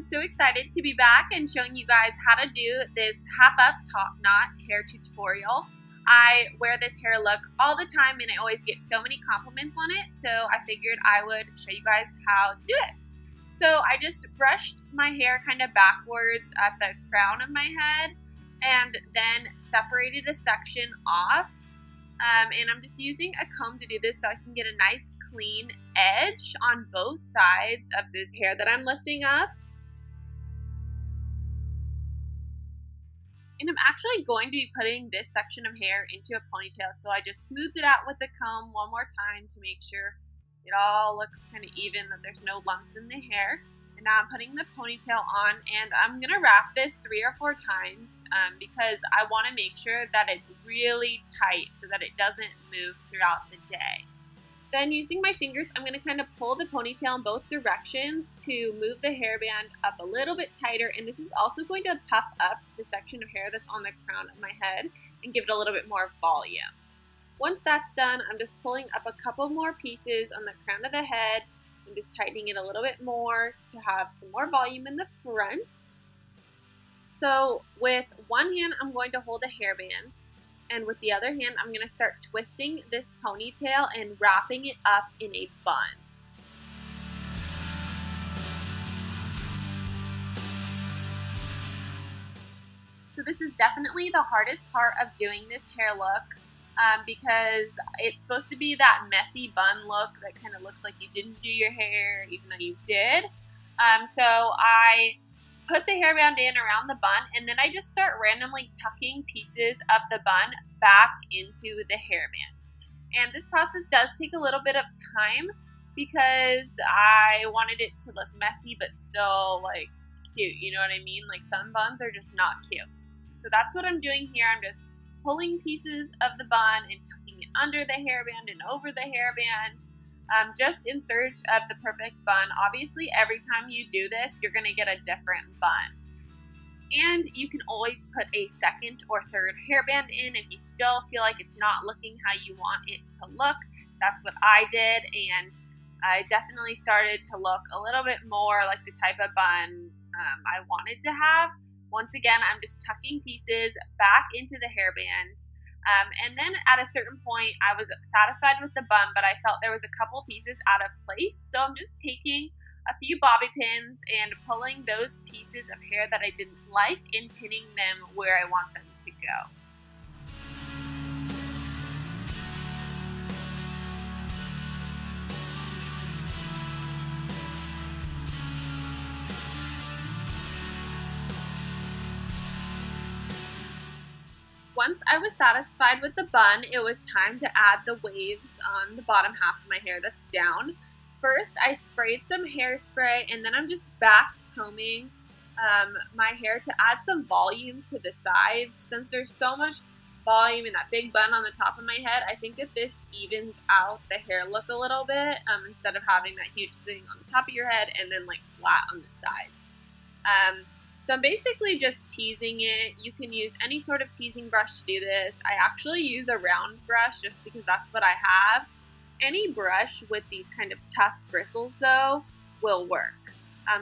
so excited to be back and showing you guys how to do this half up top knot hair tutorial. I wear this hair look all the time and I always get so many compliments on it, so I figured I would show you guys how to do it. So I just brushed my hair kind of backwards at the crown of my head and then separated a section off. And I'm just using a comb to do this so I can get a nice clean edge on both sides of this hair that I'm lifting up. And I'm actually going to be putting this section of hair into a ponytail, so I just smoothed it out with the comb one more time to make sure it all looks kind of even, that there's no lumps in the hair. And now I'm putting the ponytail on, and I'm going to wrap this 3 or 4 times because I want to make sure that it's really tight so that it doesn't move throughout the day. Then using my fingers, I'm going to kind of pull the ponytail in both directions to move the hairband up a little bit tighter, and this is also going to puff up the section of hair that's on the crown of my head and give it a little bit more volume. Once that's done, I'm just pulling up a couple more pieces on the crown of the head and just tightening it a little bit more to have some more volume in the front. So with one hand, I'm going to hold a hairband, and with the other hand, I'm going to start twisting this ponytail and wrapping it up in a bun. So this is definitely the hardest part of doing this hair look because it's supposed to be that messy bun look that kind of looks like you didn't do your hair even though you did. So I put the hairband in around the bun, and then I just start randomly tucking pieces of the bun back into the hairband. And this process does take a little bit of time because I wanted it to look messy but still like cute, you know what I mean? Like some buns are just not cute. So that's what I'm doing here. I'm just pulling pieces of the bun and tucking it under the hairband and over the hairband, just in search of the perfect bun. Obviously, every time you do this, you're going to get a different bun. And you can always put a second or third hairband in if you still feel like it's not looking how you want it to look. That's what I did, and I definitely started to look a little bit more like the type of bun I wanted to have. Once again, I'm just tucking pieces back into the hairband. And then at a certain point, I was satisfied with the bun, but I felt there was a couple pieces out of place. So I'm just taking a few bobby pins and pulling those pieces of hair that I didn't like and pinning them where I want them to go. Once I was satisfied with the bun, it was time to add the waves on the bottom half of my hair that's down. First, I sprayed some hairspray, and then I'm just back combing my hair to add some volume to the sides. Since there's so much volume in that big bun on the top of my head, I think that this evens out the hair look a little bit instead of having that huge thing on the top of your head and then like flat on the sides. So I'm basically just teasing it. You can use any sort of teasing brush to do this. I actually use a round brush just because that's what I have. Any brush with these kind of tough bristles though will work.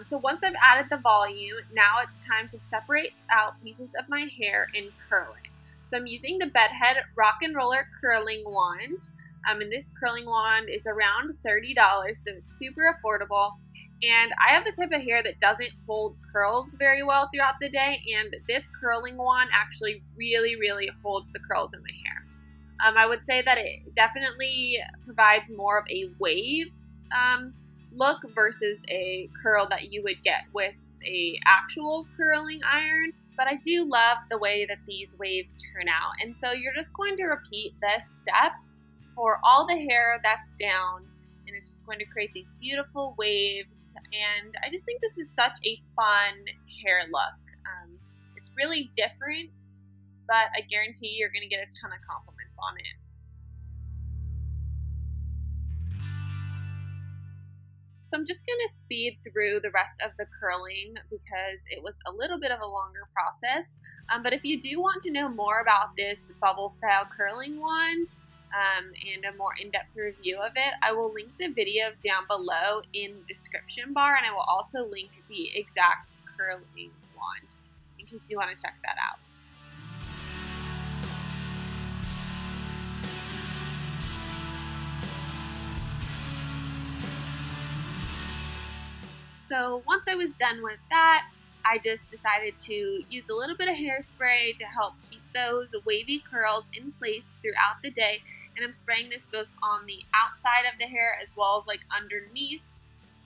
So once I've added the volume, now it's time to separate out pieces of my hair and curl it. So I'm using the Bedhead Rock and Roller Curling Wand. And this curling wand is around $30, so it's super affordable. And I have the type of hair that doesn't hold curls very well throughout the day, and this curling wand actually really, really holds the curls in my hair. I would say that it definitely provides more of a wave look versus a curl that you would get with a actual curling iron. But I do love the way that these waves turn out. And so you're just going to repeat this step for all the hair that's down. And it's just going to create these beautiful waves, and I just think this is such a fun hair look. It's really different, but I guarantee you're going to get a ton of compliments on it. So I'm just going to speed through the rest of the curling because it was a little bit of a longer process. But if you do want to know more about this bubble style curling wand, and a more in-depth review of it, I will link the video down below in the description bar, and I will also link the exact curling wand in case you want to check that out. So once I was done with that, I just decided to use a little bit of hairspray to help keep those wavy curls in place throughout the day. And I'm spraying this both on the outside of the hair as well as like underneath.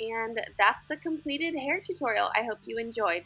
And that's the completed hair tutorial. I hope you enjoyed.